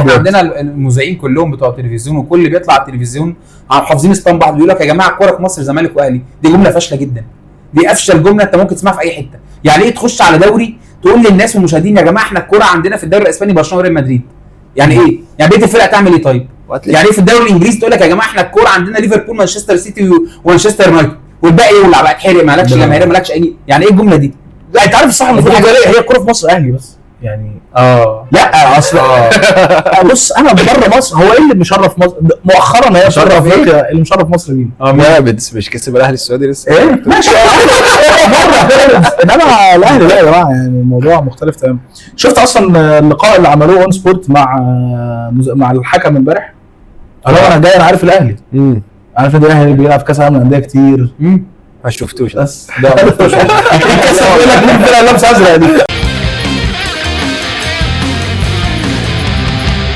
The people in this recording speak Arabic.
احنا عندنا المذيعين كلهم بتوع التلفزيون وكل اللي بيطلع على التلفزيون حافظين اسطان بعض، بيقول لك يا جماعه الكوره في مصر زمالك واهلي. دي جمله فاشله جدا، دي افشل جمله انت ممكن تسمعها في اي حته. يعني ايه تخش على دوري تقول للناس والمشاهدين يا جماعه احنا الكوره عندنا في الدوري الاسباني برشلونه وريال مدريد؟ يعني ايه؟ يعني بقيه الفرق تعمل ايه طيب؟ يعني ايه في الدوري الانجليزي تقول لك يا جماعه احنا الكوره عندنا ليفربول مانشستر سيتي ومانشستر يونايتد، والباقي يولع بقى اتحرق مالكش جماهير مالكش اي. يعني ايه الجمله دي؟ لا انت عارف الصح المفروض هي الكوره في مصر اهلي بس يعني. لا اصل بص انا بره مصر هو ايه اللي مشرف مصر مؤخرا؟ هي مشرف افريقيا اللي مشرف مصر مين؟ بيراميدز مش كسب الاهلي السعودي لسه ايه ماشي انما الاهلي لا يا جماعه يعني الموضوع مختلف تماما. شفت اصلا اللقاء اللي عملوه اون سبورت مع الحكم امبارح؟ انا جاي انا عارف الاهلي عارف ان الاهلي بيلعب كاس العالم للانديه كتير ما شفتوش بس ده الكاس بيقول لك مين فرقه لابسه ازرق دي